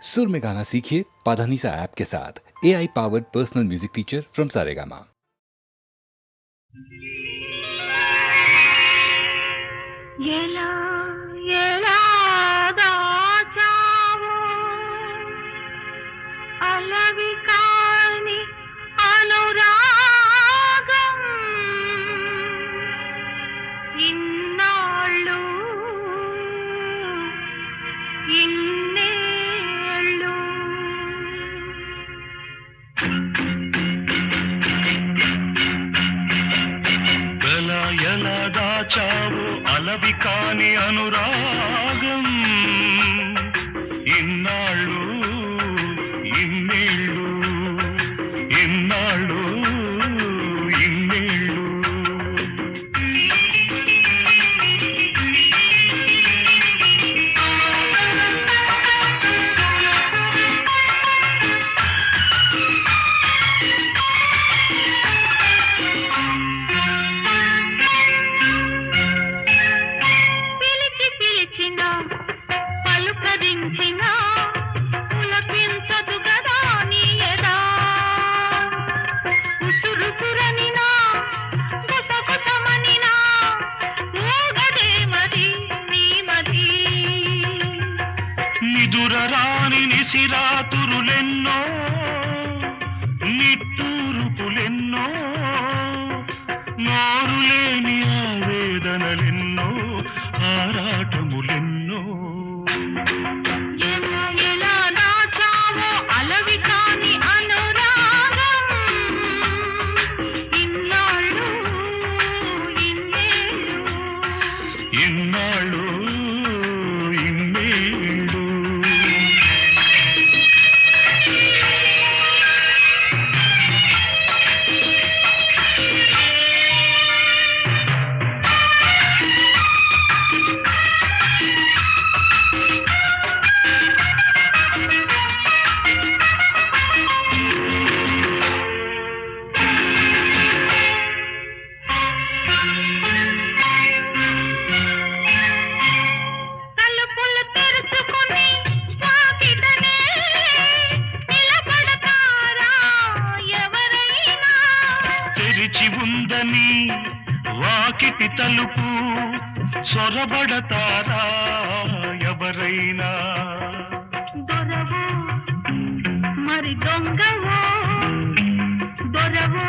सुर में गाना सीखिए पाधानीसा ऐप के साथ। AI powered personal music teacher from Saregama. చావు అలవి కాని అనురాగం ఇన్నాళ్ళు ఇన్నేళ్ళు ఇన్నాళ్ళు ఇన్నేళ్ళు నిదురరాని నిసిరాతురులెన్నో నిట్టూరుపులెన్నో నోరులేని ఆవేదనలెన్నో ఆరాటములెన్నో ఇన్నాళ్ళు ఇన్నేళ్ళు తెరిచి ఉందని వాకిటి తలుపు సొరబడతారా ఎవరైనా దొరవో మరి దొంగవో దొరవో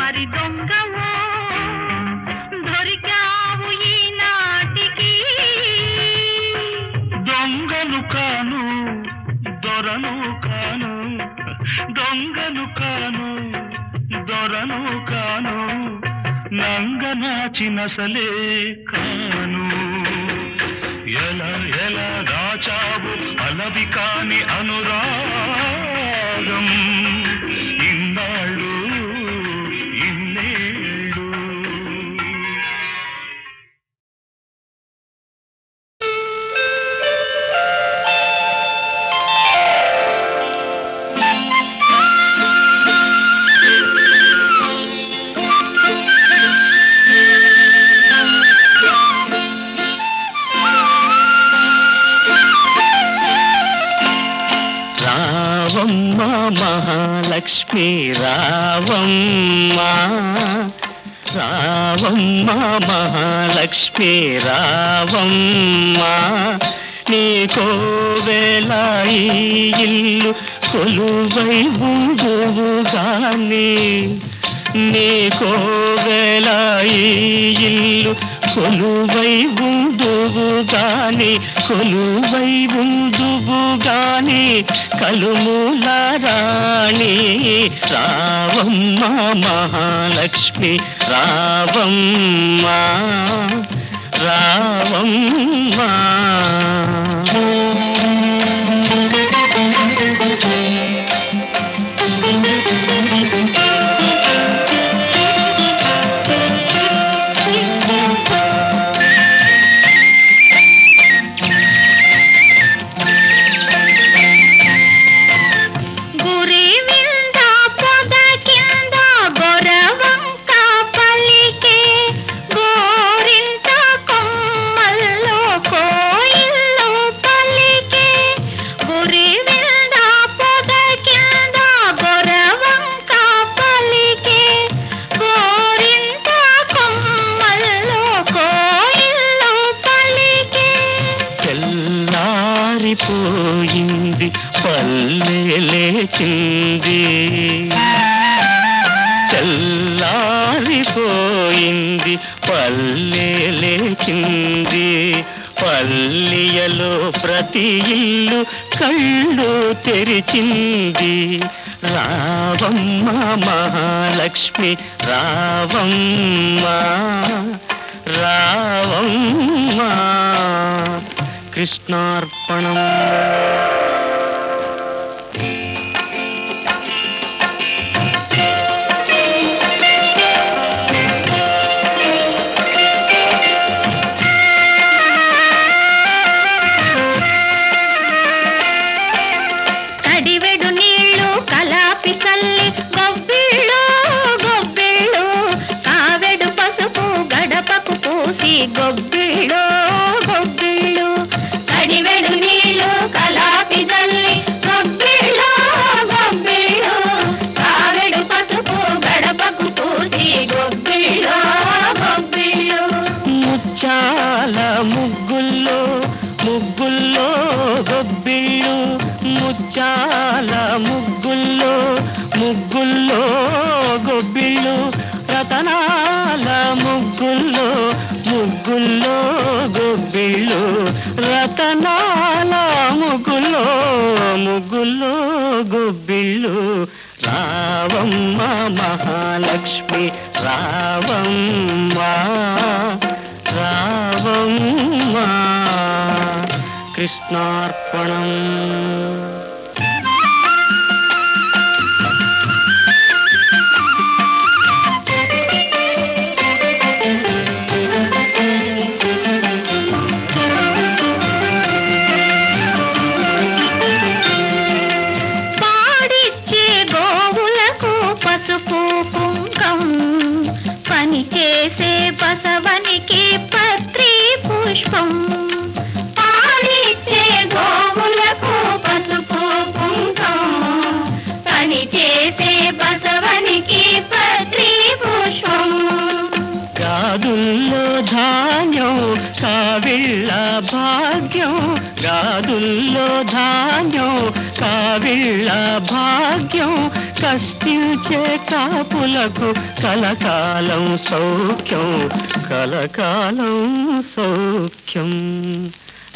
మరి దొంగవో దొరికావు ఈనాటికి దొంగను కాను దొరను కాను దొంగను కాను దొరను కాను నంగనాచినసలే కాను ఎలా ఎలా దాచావు అలవి కాని అనురాగం ఇన్నాళ్ళు ఇన్నేళ్ళు రావమ్మ మహాలక్ష్మి రావమ్మ రావమ్మ మహాలక్ష్మి రావమ్మ నీకోవేళ ఈ ఇల్లు కొలువై ఉందువుగాని నీకోవేళ ఈ ఇల్లు కొలువై ఉందువుగాని కొలువై ఉందువుగాని కలుమూల రాణి రావమ్మ మహాలక్ష్మి రావమ్మ రావమ్మ గోరింట కొమ్మల్లో కోయిల్లో చల్లారిపోయింది పల్లె లేచింది చల్లారిపోయింది పల్లె లేచింది పల్లియలో ప్రతి ఇల్లు కళ్ళు తెరిచింది రావమ్మ మహాలక్ష్మి రావమ్మ రావమ్మ కృష్ణార్పణం. కడివెడు నీళ్ళు కలాపి చల్లి గొబ్బిళ్ళు గొబ్బిళ్ళు కావెడు పసుపు గడపకు పూసి గొబ్బిళ్ళు గొబ్బిళ్ళు కడివెడు నీళ్ళు కలాపి చల్లి గొబ్బిళ్ళు గొబ్బిళ్ళు కావెడు పసుపు గడపకు పూసి గొబ్బిళ్ళు గొబ్బిళ్ళు ముచ్చాల ముగ్గుల్లో ముగ్గుల్లో గొబ్బిళ్ళు ముచ్చాల ముగ్గుల్లో ముగ్గుల్లో గొబ్బిళ్ళు రతనాల ముగ్గుల్లో ముగ్గుల్లో గొబ్బిళ్ళు రతనాల ముగ్గుల్లో ముగ్గుల్లో గొబ్బిళ్ళు రావమ్మ మహాలక్ష్మి రావమ్మ రావమ్మ కృష్ణార్పణం. పాడిచ్చే గోవులకు పసుపు కుంకం పని చేసే బసవనికి పత్రి పుష్పం పాడిచ్చే గోవులకు పసుపు కుంకం పని చేసే బసవనికి పత్రి పుష్పం గాదుల్లో ధాన్యం కావిళ్ళ భాగ్యం గాదుల్లో ధాన్యం కావిళ్ళ భాగ్యం కష్టించే కాపులకు కలకాలం సౌఖ్యం కలకాలం సౌఖ్యం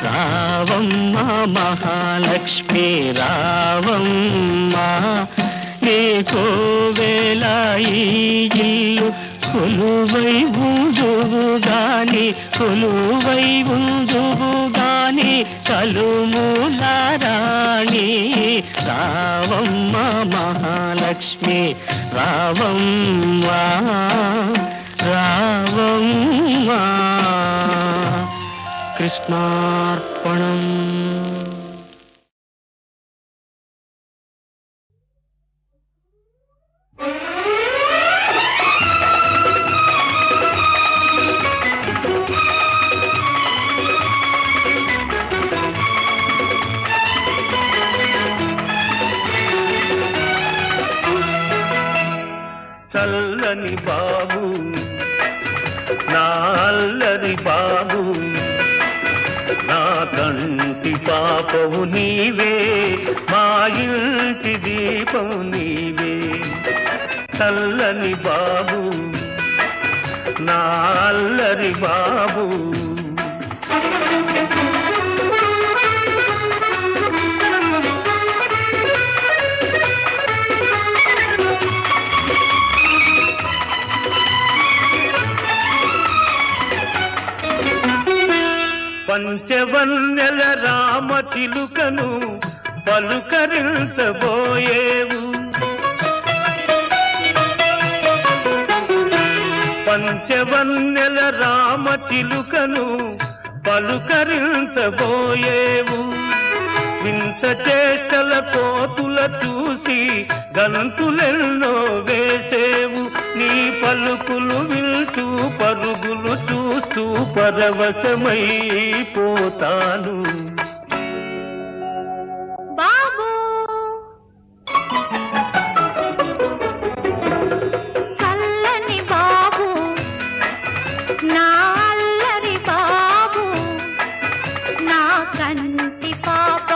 రావమ్మ మహాలక్ష్మి రావమ్మ నీకో వేళ ఈ ఇల్లు కొలువై ఉందువు గాని కొలువై ఉందువు గాని కలుమూల రాణి రావమ్మ మహాలక్ష్మి రావమ్మ రావమ్మ కృష్ణార్పణం. చల్లని బాబు నా అల్లరి బాబు నా కంటి పాపవు నీవే మా ఇంటి దీపం నీవే చల్లని బాబు నా అల్లరి బాబు పంచవన్నెల రామ చిలుకను పలుకరించబోయేవు పంచవన్నెల రామ చిలుకను పలుకరించబోయేవు వింత చేష్టల కోతుల చూసి గంతులెన్నో వేసేవు నీ పలుకులు వింటూ పరుగులు చూస్తూ పరవశమైపోతాను బాబు చల్లని బాబు నా అల్లరి బాబు నా కంటి పాప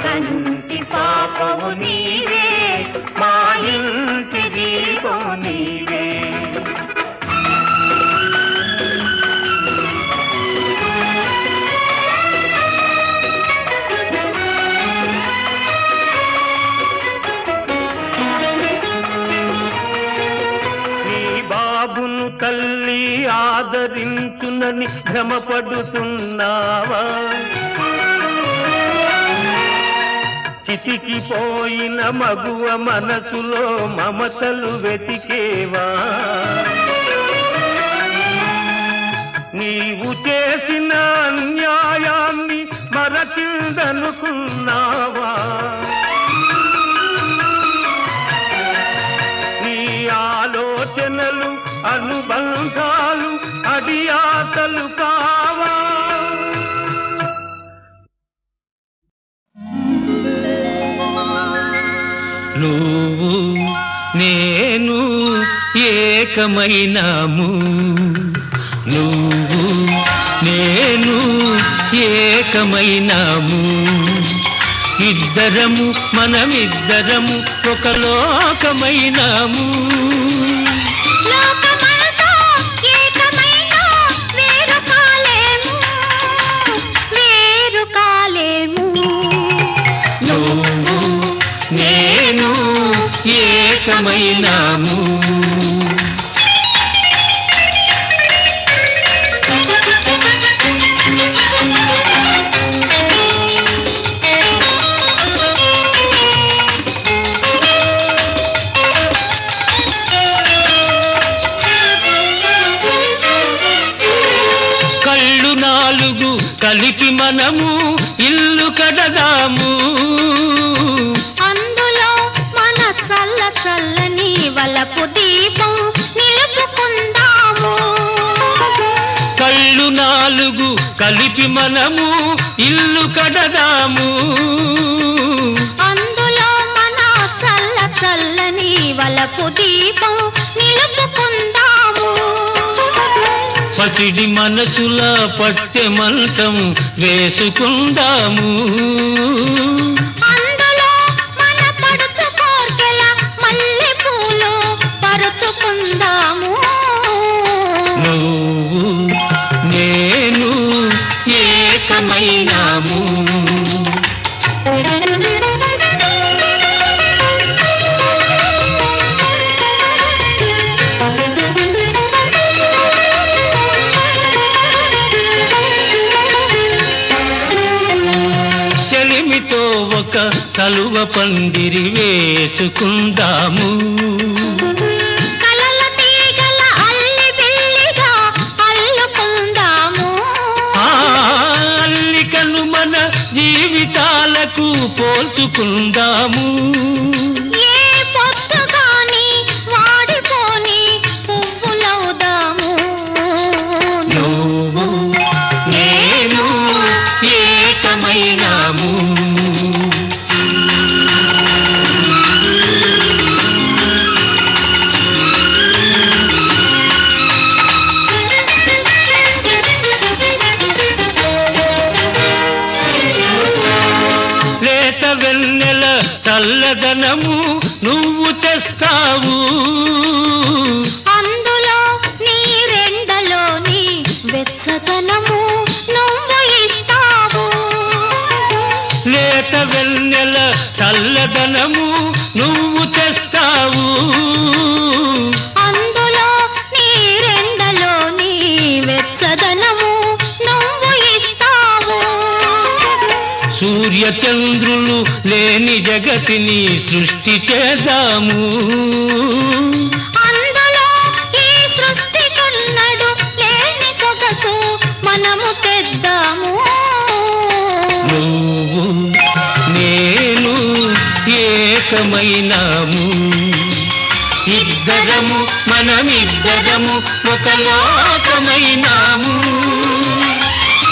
కంటి పాపవు నీవే, మా ఇంటి దీపం నీవే. బాబును తల్లి ఆదరించునని భ్రమపడుతున్నావా? చితికిపోయిన మగువ మనసులో మమతలు వెతికేవా? నీవు చేసిన అన్యాయాన్ని మరచిందనుకున్నావా? ఆలోచనలు అనుబంధాలు అడియాసలు కావా? నువ్వు నేను ఏకమైనాము, నువ్వు నేను ఏకమైనాము, ఇద్దరము మనమిద్దరము ఒక లోకమైనాము. లోకమంతా ఏకమైనా వేరు కాలేము, వేరు కాలేము. నువ్వు నేను ఏకమైనాము. కలిపి మనము ఇల్లు కడదాము, అందులో మన చల్ల చల్లని వలపు దీపం నిలుపుకుందాము. కళ్ళు నాలుగు కలిపి మనము ఇల్లు కడదాము, అందులో మన చల్ల చల్లని వలపు దీపం నిలుపుకుందాము. పసిడి మనసుల పట్టె మంచం వేసుకుందాము, అందులో మన పడుచు కోర్కెల మల్లె పూలు పరుచుకుందాము. నువ్వు నేను ఏకమైనాము. ఒక చలువ పందిరి వేసుకుందాము, కలల తీగల అల్లి బిల్లిగా అల్లుకుందాము. అల్లికను మన జీవితాలకు పోల్చుకుందాము. ఏ పొద్దుగాని వాడిపోని పువ్వులవుదాము. నువ్వు నేను ఏకమైనాము. వెన్నెల చల్లదనము నువ్వు తెస్తావు, అందులో నీ రెండలోని వెచ్చదనము నువ్వు ఇస్తావు. లేత వెన్నెల చల్లదనము నువ్వు తెస్తావు, అందులో నీ రెండలోని వెచ్చదనము నువ్వు ఇస్తావు. సూర్య చంద్రులు లేని జగతిని సృష్టి చేద్దాము, అందులో ఈ సృష్టికున్నడు లేని సొగసు మనము తెద్దాము. నువ్వు నేను ఏకమైనాము, ఇద్దరము మనమిద్దరము ఒక లోకమైనాము.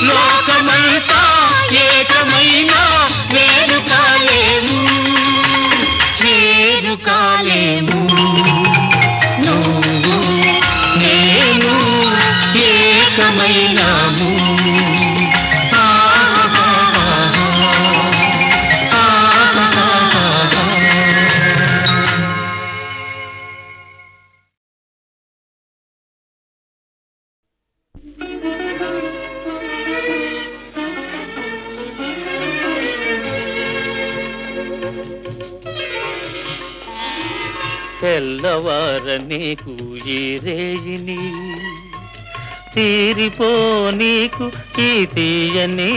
లోకమంతా ఏకమైనా వేరు కాలేము, వేరు కాలేము. నువ్వు నేను ఏకమైనాము. ఆ తెల్లవార నీకు ఈ రేయిని తీరిపో నీకు ఈ తీయని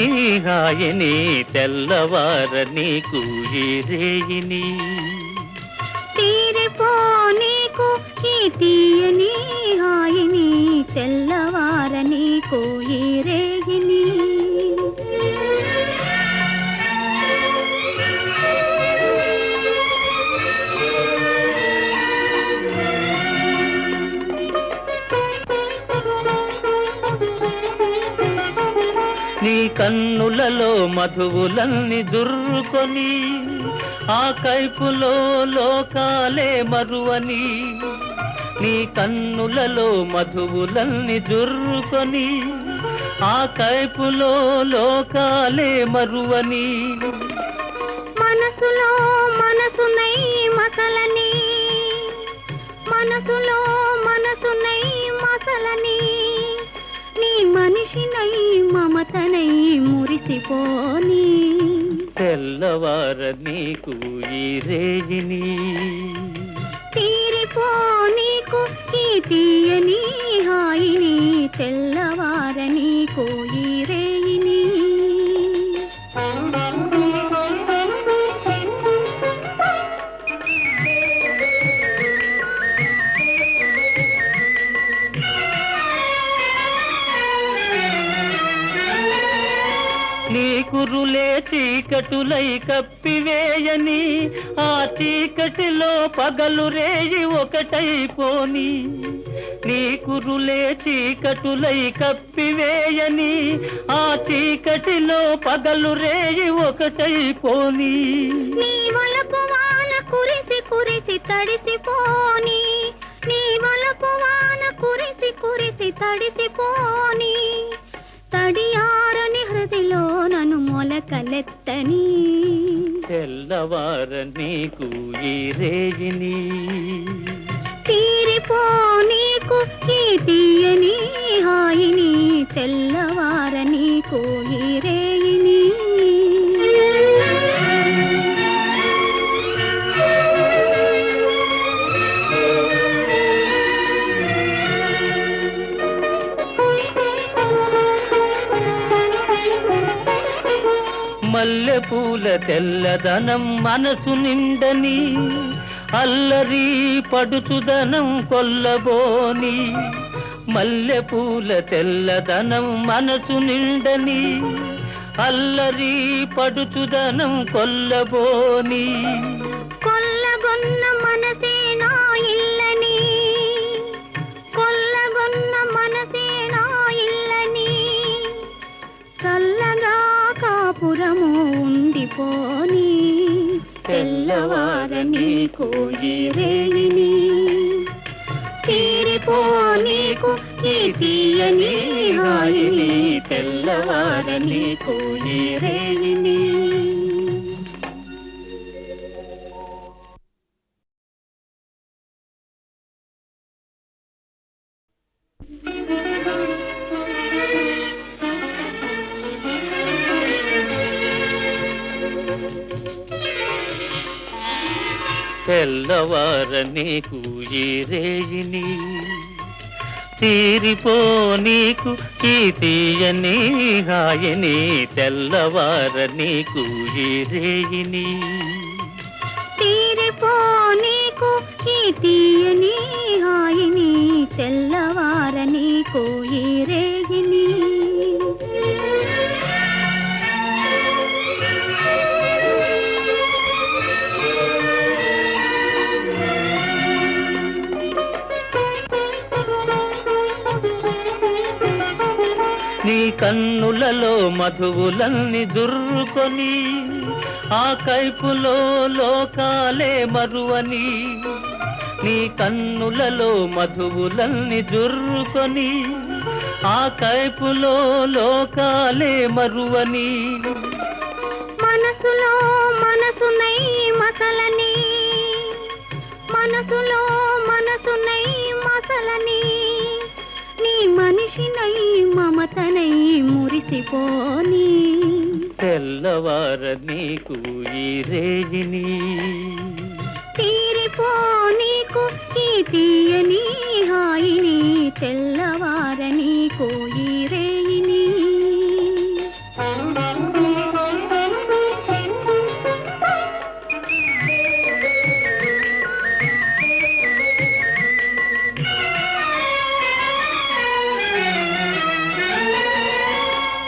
హాయిని తెల్లవార నీకు ఈ రేయిని తీరిపో నీకు ఈ తీయని హాయిని తెల్లవార నీకు ఈ రేగిని నీ కన్నులలో మధువులన్నీ దుర్రుకొని ఆ కైపులో లోకాలే మరువని నీ కన్నులలో మధువులన్నీ దుర్రుకొని ఆ కైపులో లోకాలే మరువని మనసులో మనసునై మసలని మనసులో మనసునై మసలని నీ మనిషినై మమతనై మురిసిపోని తెల్లవార నీకు ఈ రేగిని తీరిపో నీకు ఈ తీయని హాయిని తెల్లవార నీకు ఈ రేగిని నీ కురులే చీకటులై కప్పివేయని ఆ చీకటిలో పగలు రేయి ఒకటైపోని నీ కురులే చీకటులై కప్పివేయని ఆ చీకటిలో పగలు రేయి ఒకటైపోని నీ వలపు వాన కురిసి కురిసి తడిసిపోని నీ వలపు వాన కురిసి కురిసి తడిసిపోని తడియారని హృదిలో నన్ను మొలకలెత్తని తెల్లవార నీకు ఈ రేగిని తీరిపో నీకు ఈ తీయని హాయిని తెల్లవార నీకు ఈ రేగిని మల్లె పూల తెల్లదనం మనసు నిండని అల్లరి పడుచుదనం కొల్లబోని మల్లె పూల తెల్లదనం మనసు నిండని అల్లరి పడుచుదనం కొల్లబోని కొల్లగొన్న మనసే నా ఇల్లని కొల్లగొన్న మనసే నా ఇల్లని చల్లగా కాపురము ఉండిపోని తెల్లవార నీకు ఈ రేగిని తీరిపో నీకు ఈ తీయని హాయిని తెల్లవార నీకు ఈ రేగిని తెల్లవార నీకు ఈ రేయిని తీరిపో నీకు ఈ తీయని హాయిని తెల్లవార నీకు ఈ రేయిని తీరిపో నీకు ఈ తీయని హాయిని తెల్లవార నీకు ఈ రేగిని నీ కన్నులలో మధువులన్నీ దుర్రుకొని ఆ కైపులో లోకాలే మరువని నీ కన్నులలో మధువులన్నీ దుర్రుకొని ఆ కైపులో లోకాలే మరువని మనసులో మనసునై మసలని మనసులో మనసునై మసలని నీ మనిషినై మమతనై మురిసిపోని తెల్లవార నీకు ఈ రేగిని తీరిపో నీకు ఈ తీయని హాయిని తెల్లవార నీకు ఈ రేయిని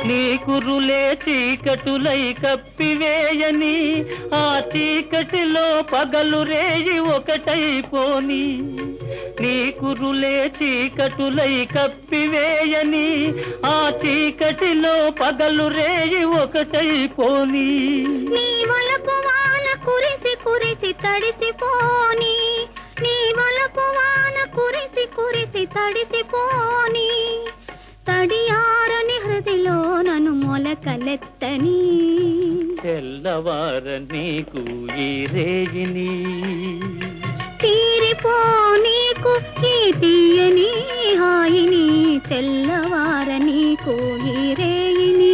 నీ కురులే చీకటులై కప్పివేయని ఆ చీకటిలో పగలు రేయి ఒకటైపోని నీ కురులే చీకటులై కప్పివేయని ఆ చీకటిలో పగలు రేయి ఒకటైపోని నీ వలపు వాన కురిసి కురిసి తడిసిపోని నీ వలపు వాన కురిసి కురిసి తడిసిపోని తడియారని హృదిలో నన్ను మొలకలెత్తని తెల్లవార నీకు ఈ రేగిని తీరిపో నీకు ఈ తీయని హాయిని తెల్లవార నీకు ఈ రేయిని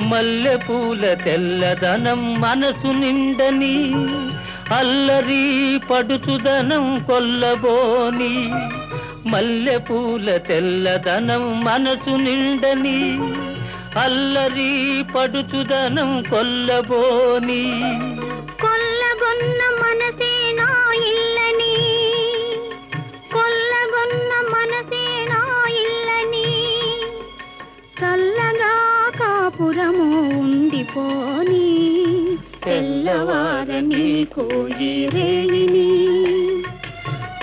మల్లెపూల తెల్లదనం మనసు నిండని అల్లరి పడుచుదనం కొల్లబోని మల్లెపూల తెల్లదనం మనసు నిండని అల్లరి పడుచుదనం కొల్లబోని కొల్లగొన్న మనసే నా ఇల్లని కొల్లగొన్న మనసే నా ఇల్లని చల్లగా కాపురము ఉండిపోని తెల్లవార నీకు ఈ రేయిని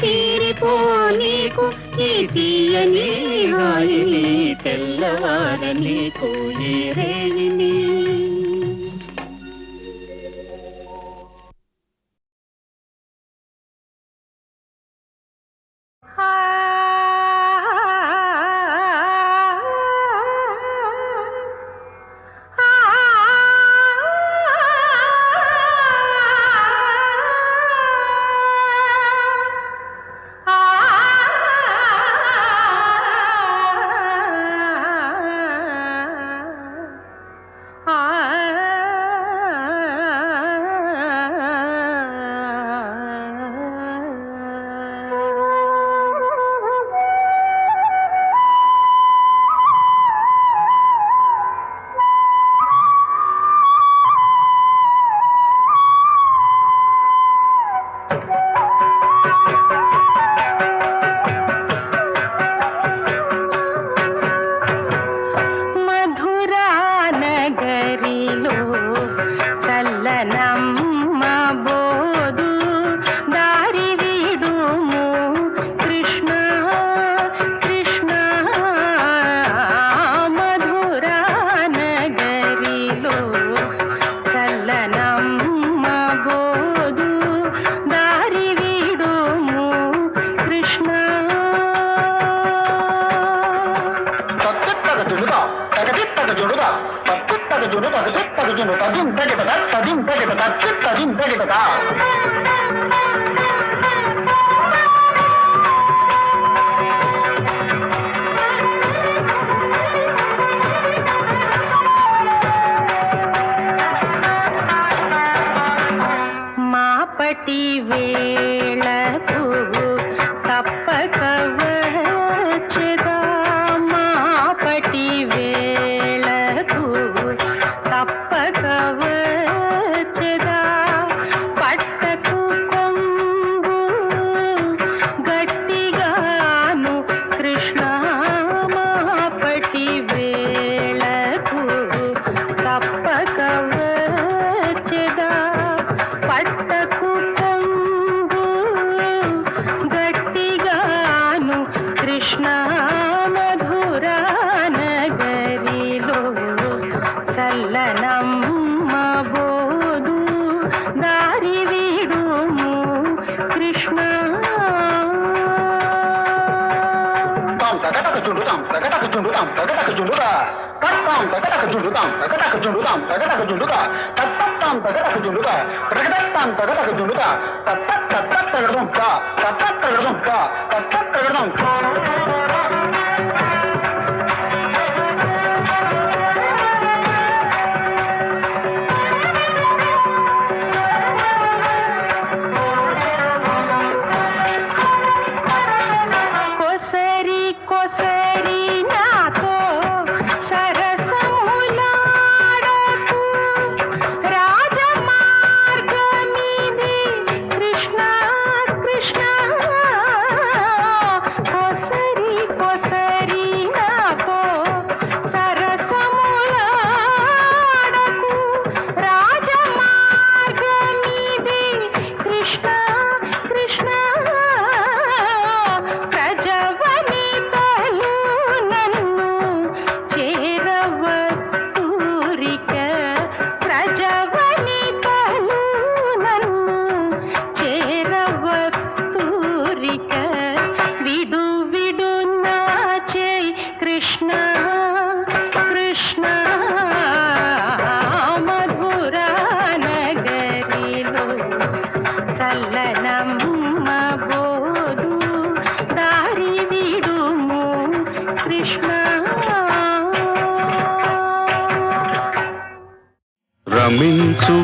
తీరిపో నీకు ఈ తీయని హాయిని తెల్లవార నీకు ఈ రేయిని మాపటి వేళకు తప్పక వచ్చెదా మాపటి వేళకు తప్పక వచ్చెదా పట్టకు కొంగు గట్టిగాను కృష్ణ మాపటి వేళకు తప్పక వచ్చెదా పట్టకు కొంగు గట్టిగాను కృష్ణ మధుర నగరిలో చల్లనమ్మ బోదు దారి విడుము కృష్ణ తాం తగటక చుండుతాం తగటక చుండుతాం తగటక చుండుతా తక్క తగతాం తగటక జుండుతాం తగటక జుండుతాం తగటక జుండుగా తత్తాం తగటక జుండుగా తగదత్తాం తగటక జుండుగా తగడదాం తగడదాం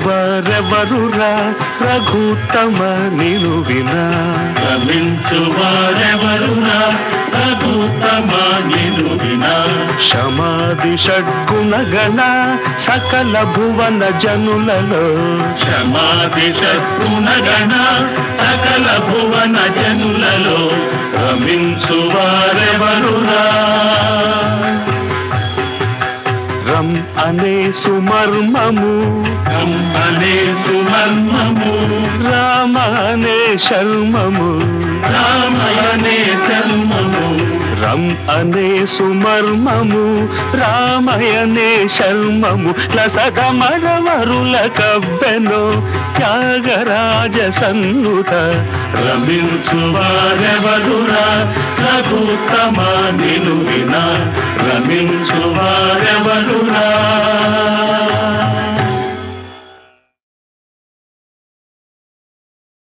రమించువారెవరురా రఘుత్తమ నిను వినా రమించువారెవరురా రఘుత్తమ నిను వినా క్షమాది షడ్గుణగణ సకల భువన జనులలో క్షమాది షడ్గుణగణ సకల భువన జనులలో రమించువారెవరురా రం అనే సుమర్మము రం అనే సుమర్మము రామ అనే శర్మము రామయనే శర్మము రం అనే సుమర్మము రామయనే శర్మము లసగమరవరుల కవ్వెను త్యాగరాజ సన్నుత రమించువారెవరురా రఘుత్తమ నిను వినా రమించువారెవరురా